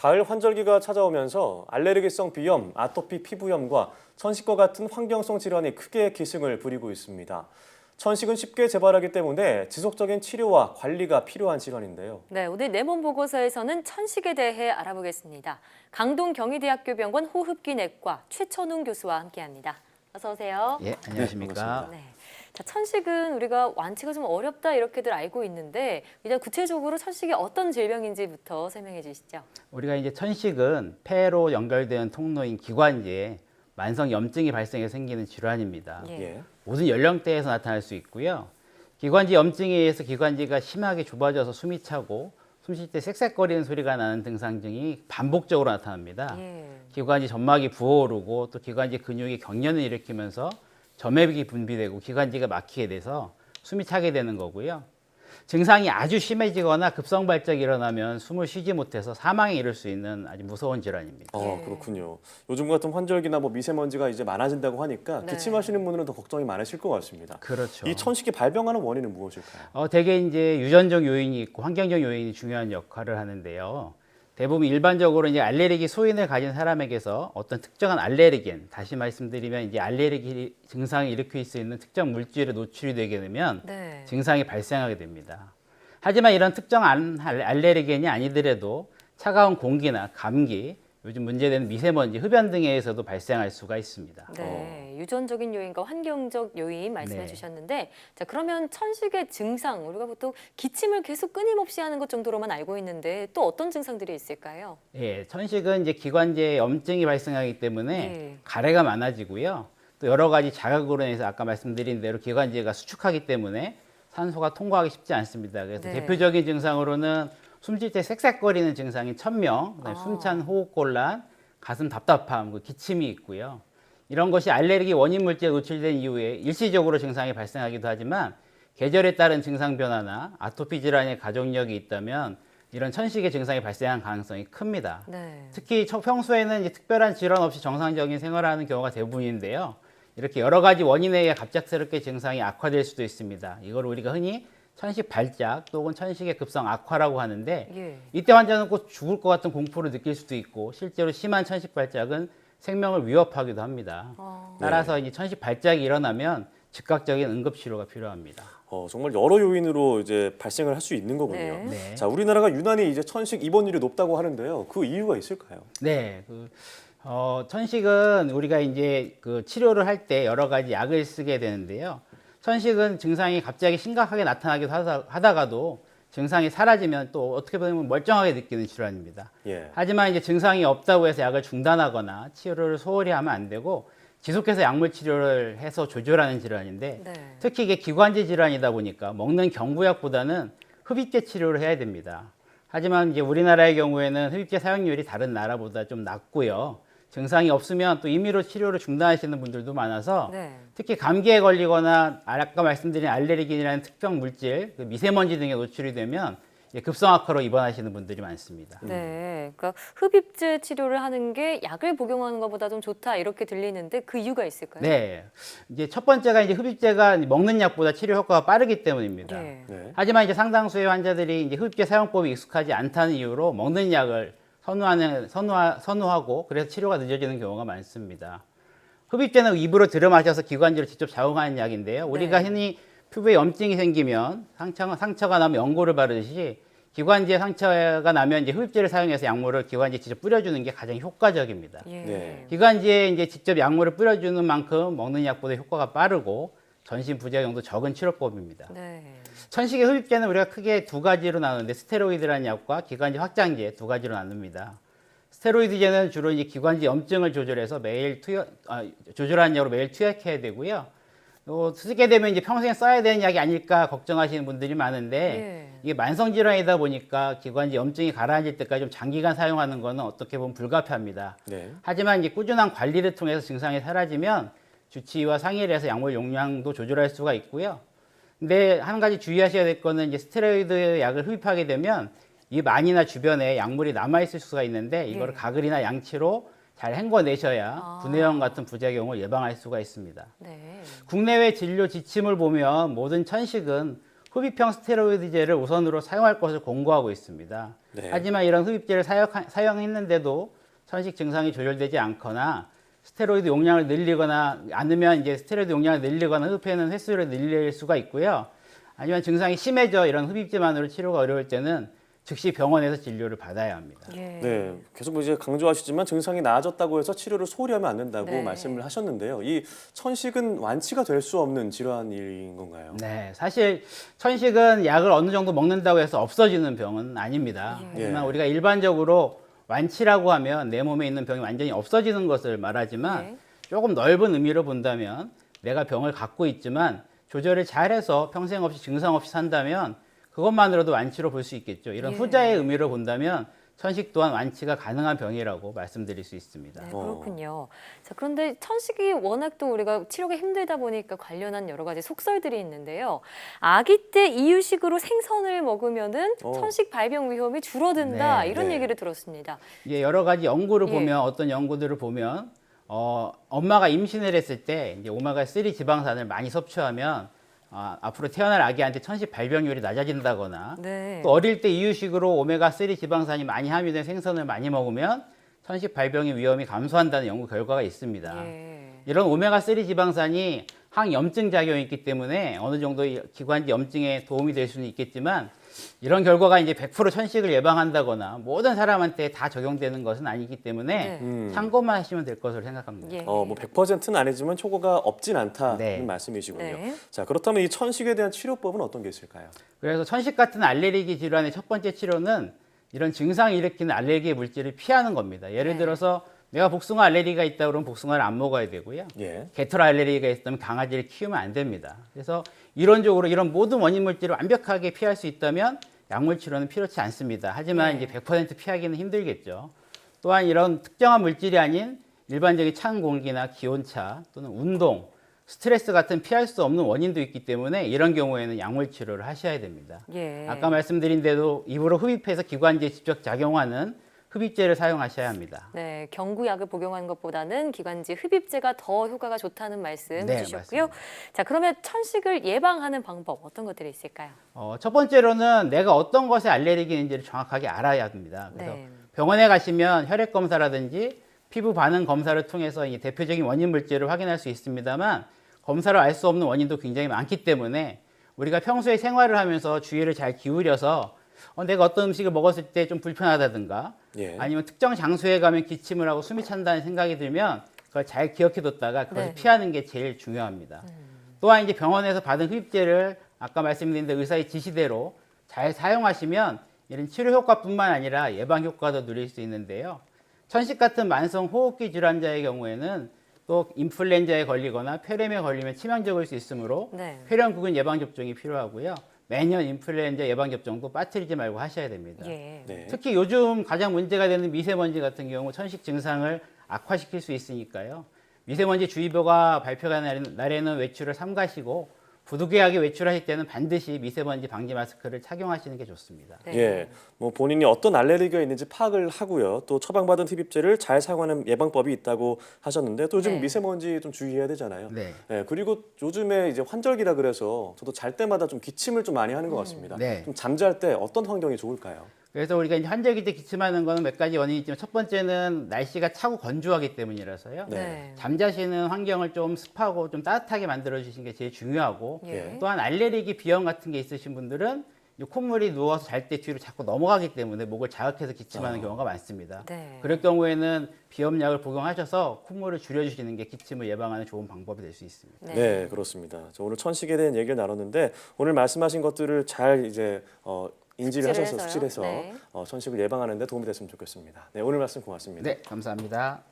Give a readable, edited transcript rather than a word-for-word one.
가을 환절기가 찾아오면서 알레르기성 비염, 아토피 피부염과 천식과 같은 환경성 질환이 크게 기승을 부리고 있습니다. 천식은 쉽게 재발하기 때문에 지속적인 치료와 관리가 필요한 질환인데요. 네, 오늘 내 몸 보고서에서는 천식에 대해 알아보겠습니다. 강동 경희대학교 병원 호흡기내과 최천웅 교수와 함께합니다. 어서 오세요. 예, 안녕하십니까. 네. 자, 천식은 우리가 완치가 좀 어렵다 이렇게들 알고 있는데 일단 구체적으로 천식이 어떤 질병인지부터 설명해 주시죠. 우리가 이제 천식은 폐로 연결되는 통로인 기관지에 만성 염증이 발생해서 생기는 질환입니다. 예. 모든 연령대에서 나타날 수 있고요. 기관지 염증에 의해서 기관지가 심하게 좁아져서 숨이 차고 숨 쉴 때 쌕쌕거리는 소리가 나는 증상증이 반복적으로 나타납니다. 기관지 점막이 부어오르고 또 기관지 근육이 경련을 일으키면서 점액이 분비되고 기관지가 막히게 돼서 숨이 차게 되는 거고요. 증상이 아주 심해지거나 급성 발작이 일어나면 숨을 쉬지 못해서 사망에 이를 수 있는 아주 무서운 질환입니다. 그렇군요. 요즘 같은 환절기나 미세먼지가 이제 많아진다고 하니까 네. 기침하시는 분들은 더 걱정이 많으실 것 같습니다. 그렇죠. 이 천식이 발병하는 원인은 무엇일까요? 대개 이제 유전적 요인이 있고 환경적 요인이 중요한 역할을 하는데요. 대부분 일반적으로 이제 알레르기 소인을 가진 사람에게서 어떤 특정한 알레르겐, 다시 말씀드리면 이제 알레르기 증상을 일으킬 수 있는 특정 물질에 노출이 되게 되면 네. 증상이 발생하게 됩니다. 하지만 이런 특정 알레르겐이 아니더라도 차가운 공기나 감기, 요즘 문제되는 미세먼지, 흡연 등에 의해서도 발생할 수가 있습니다. 네, 유전적인 요인과 환경적 요인 말씀해 네. 주셨는데 자, 그러면 천식의 증상, 우리가 보통 기침을 계속 끊임없이 하는 것 정도로만 알고 있는데 또 어떤 증상들이 있을까요? 예, 천식은 이제 기관지에 염증이 발생하기 때문에 네. 가래가 많아지고요. 또 여러 가지 자극으로 인해서 아까 말씀드린 대로 기관지가 수축하기 때문에 산소가 통과하기 쉽지 않습니다. 그래서 네. 대표적인 증상으로는 숨쉴 때 쌕쌕거리는 증상인 천명, 숨찬 호흡곤란, 가슴 답답함, 기침이 있고요. 이런 것이 알레르기 원인 물질에 노출된 이후에 일시적으로 증상이 발생하기도 하지만 계절에 따른 증상 변화나 아토피 질환의 가족력이 있다면 이런 천식의 증상이 발생할 가능성이 큽니다. 네. 특히 평소에는 이제 특별한 질환 없이 정상적인 생활을 하는 경우가 대부분인데요. 이렇게 여러 가지 원인에 의해 갑작스럽게 증상이 악화될 수도 있습니다. 이걸 우리가 흔히 천식 발작 또는 천식의 급성 악화라고 하는데 이때 환자는 꼭 죽을 것 같은 공포를 느낄 수도 있고 실제로 심한 천식 발작은 생명을 위협하기도 합니다. 따라서 이제 천식 발작이 일어나면 즉각적인 응급치료가 필요합니다. 정말 여러 요인으로 이제 발생을 할 수 있는 거군요. 네. 네. 자, 우리나라가 유난히 이제 천식 입원율이 높다고 하는데요. 그 이유가 있을까요? 네, 천식은 우리가 이제 그 치료를 할 때 여러 가지 약을 쓰게 되는데요. 천식은 증상이 갑자기 심각하게 나타나기도 하다가도 증상이 사라지면 또 어떻게 보면 멀쩡하게 느끼는 질환입니다. 예. 하지만 이제 증상이 없다고 해서 약을 중단하거나 치료를 소홀히 하면 안 되고 지속해서 약물 치료를 해서 조절하는 질환인데 네. 특히 이게 기관지 질환이다 보니까 먹는 경구약보다는 흡입제 치료를 해야 됩니다. 하지만 이제 우리나라의 경우에는 흡입제 사용률이 다른 나라보다 좀 낮고요. 증상이 없으면 또 임의로 치료를 중단하시는 분들도 많아서 네. 특히 감기에 걸리거나 아까 말씀드린 알레르긴이라는 특정 물질, 미세먼지 등에 노출이 되면 급성 악화로 입원하시는 분들이 많습니다. 네, 그러니까 흡입제 치료를 하는 게 약을 복용하는 것보다 좀 좋다 이렇게 들리는데 그 이유가 있을까요? 네, 이제 첫 번째가 이제 흡입제가 먹는 약보다 치료 효과가 빠르기 때문입니다. 네. 네. 하지만 이제 상당수의 환자들이 이제 흡입제 사용법이 익숙하지 않다는 이유로 먹는 약을 선호하고 그래서 치료가 늦어지는 경우가 많습니다. 흡입제는 입으로 들여 마셔서 기관지를 직접 자극하는 약인데요. 우리가 흔히 피부에 염증이 생기면 상처가 나면 연고를 바르듯이 기관지에 상처가 나면 이제 흡입제를 사용해서 약물을 기관지에 직접 뿌려주는 게 가장 효과적입니다. 네. 기관지에 이제 직접 약물을 뿌려주는 만큼 먹는 약보다 효과가 빠르고 전신 부작용도 적은 치료법입니다. 네. 천식의 흡입제는 우리가 크게 두 가지로 나누는데 스테로이드라는 약과 기관지 확장제 두 가지로 나눕니다. 스테로이드제는 주로 이제 기관지 염증을 조절해서 조절하는 약으로 매일 투약해야 되고요. 쓰게 되면 이제 평생 써야 되는 약이 아닐까 걱정하시는 분들이 많은데 이게 만성 질환이다 보니까 기관지 염증이 가라앉을 때까지 좀 장기간 사용하는 것은 어떻게 보면 불가피합니다. 네. 하지만 이제 꾸준한 관리를 통해서 증상이 사라지면 주치의와 상의를 해서 약물 용량도 조절할 수가 있고요. 근데 한 가지 주의하셔야 될 거는 이제 스테로이드 약을 흡입하게 되면 이 만이나 주변에 약물이 남아있을 수가 있는데 이거를 가글이나 양치로 잘 헹궈내셔야 분해염 같은 부작용을 예방할 수가 있습니다. 네. 국내외 진료 지침을 보면 모든 천식은 흡입형 스테로이드제를 우선으로 사용할 것을 권고하고 있습니다. 네. 하지만 이런 흡입제를 사용했는데도 천식 증상이 조절되지 않거나 스테로이드 용량을 늘리거나 않으면 이제 스테로이드 용량을 늘리거나 흡입하는 횟수를 늘릴 수가 있고요. 아니면 증상이 심해져 이런 흡입제만으로 치료가 어려울 때는 즉시 병원에서 진료를 받아야 합니다. 예. 네, 계속 이제 강조하시지만 증상이 나아졌다고 해서 치료를 소홀히 하면 안 된다고 네. 말씀을 하셨는데요. 이 천식은 완치가 될 수 없는 질환인 건가요? 네, 사실 천식은 약을 어느 정도 먹는다고 해서 없어지는 병은 아닙니다. 예. 하지만 우리가 일반적으로 완치라고 하면 내 몸에 있는 병이 완전히 없어지는 것을 말하지만 네. 조금 넓은 의미로 본다면 내가 병을 갖고 있지만 조절을 잘해서 평생 없이 증상 없이 산다면 그것만으로도 완치로 볼 수 있겠죠. 이런 예. 후자의 의미로 본다면 천식 또한 완치가 가능한 병이라고 말씀드릴 수 있습니다. 네, 그렇군요. 자, 그런데 천식이 워낙 또 우리가 치료가 힘들다 보니까 관련한 여러 가지 속설들이 있는데요. 아기 때 이유식으로 생선을 먹으면은 천식 발병 위험이 줄어든다 네, 이런 네. 얘기를 들었습니다. 이게 여러 가지 연구를 예. 보면 어떤 연구들을 보면 엄마가 임신을 했을 때 이제 오메가3 지방산을 많이 섭취하면 앞으로 태어날 아기한테 천식 발병률이 낮아진다거나 네. 또 어릴 때 이유식으로 오메가3 지방산이 많이 함유된 생선을 많이 먹으면 천식 발병의 위험이 감소한다는 연구 결과가 있습니다. 예. 이런 오메가3 지방산이 항염증 작용이 있기 때문에 어느 정도 기관지 염증에 도움이 될 수는 있겠지만 이런 결과가 이제 100% 천식을 예방한다거나 모든 사람한테 다 적용되는 것은 아니기 때문에 네. 참고만 하시면 될 것으로 생각합니다. 예. 뭐 100%는 아니지만 효과가 없진 않다는 네. 말씀이시군요. 네. 자, 그렇다면 이 천식에 대한 치료법은 어떤 게 있을까요? 그래서 천식 같은 알레르기 질환의 첫 번째 치료는 이런 증상을 일으키는 알레르기 물질을 피하는 겁니다. 예를 네. 들어서 내가 복숭아 알레르기가 있다 그러면 복숭아를 안 먹어야 되고요. 예. 게토라 알레르기가 있다면 강아지를 키우면 안 됩니다. 그래서 이론적으로 이런 모든 원인 물질을 완벽하게 피할 수 있다면 약물 치료는 필요치 않습니다. 하지만 네. 이제 100% 피하기는 힘들겠죠. 또한 이런 특정한 물질이 아닌 일반적인 찬 공기나 기온차 또는 운동, 스트레스 같은 피할 수 없는 원인도 있기 때문에 이런 경우에는 약물 치료를 하셔야 됩니다. 예. 아까 말씀드린 대로 입으로 흡입해서 기관지에 직접 작용하는 흡입제를 사용하셔야 합니다. 네, 경구약을 복용하는 것보다는 기관지 흡입제가 더 효과가 좋다는 말씀 네, 해주셨고요. 맞습니다. 자, 그러면 천식을 예방하는 방법 어떤 것들이 있을까요? 첫 번째로는 내가 어떤 것에 알레르기인지를 정확하게 알아야 합니다. 그래서 네. 병원에 가시면 혈액 검사라든지 피부 반응 검사를 통해서 이 대표적인 원인 물질을 확인할 수 있습니다만 검사로 알 수 없는 원인도 굉장히 많기 때문에 우리가 평소에 생활을 하면서 주의를 잘 기울여서 내가 어떤 음식을 먹었을 때 좀 불편하다든가 예. 아니면 특정 장소에 가면 기침을 하고 숨이 찬다는 생각이 들면 그걸 잘 기억해뒀다가 그것을 네. 피하는 게 제일 중요합니다. 또한 이제 병원에서 받은 흡입제를 아까 말씀드린 대로 의사의 지시대로 잘 사용하시면 이런 치료 효과뿐만 아니라 예방 효과도 누릴 수 있는데요. 천식 같은 만성 호흡기 질환자의 경우에는 또 인플루엔자에 걸리거나 폐렴에 걸리면 치명적일 수 있으므로 네. 폐렴구균 예방 접종이 필요하고요. 매년 인플루엔자 예방 접종도 빠뜨리지 말고 하셔야 됩니다. 예. 네. 특히 요즘 가장 문제가 되는 미세먼지 같은 경우 천식 증상을 악화시킬 수 있으니까요. 미세먼지 주의보가 발표가 날에는 외출을 삼가시고 부득이하게 외출하실 때는 반드시 미세먼지 방지 마스크를 착용하시는 게 좋습니다. 네. 예, 뭐 본인이 어떤 알레르기가 있는지 파악을 하고요. 또 처방받은 흡입제를 잘 사용하는 예방법이 있다고 하셨는데 또 요즘 네. 미세먼지 좀 주의해야 되잖아요. 네. 예, 그리고 요즘에 이제 환절기라 그래서 저도 잘 때마다 좀 기침을 좀 많이 하는 것 같습니다. 네. 좀 잠잘 때 어떤 환경이 좋을까요? 그래서 우리가 이제 환절기 때 기침하는 거는 몇 가지 원인이 있지만 첫 번째는 날씨가 차고 건조하기 때문이라서요. 네. 잠자시는 환경을 좀 습하고 좀 따뜻하게 만들어 주시는 게 제일 중요하고 예. 또한 알레르기 비염 같은 게 있으신 분들은 이 콧물이 누워서 잘 때 뒤로 자꾸 넘어가기 때문에 목을 자극해서 기침하는 경우가 많습니다. 네. 그럴 경우에는 비염약을 복용하셔서 콧물을 줄여주시는 게 기침을 예방하는 좋은 방법이 될 수 있습니다. 네, 그렇습니다. 저 오늘 천식에 대한 얘기를 나눴는데 오늘 말씀하신 것들을 잘 이제 인지를 하셔서 숙지를 숙지해서 네. 천식을 예방하는 데 도움이 됐으면 좋겠습니다. 네, 오늘 말씀 고맙습니다. 네, 감사합니다.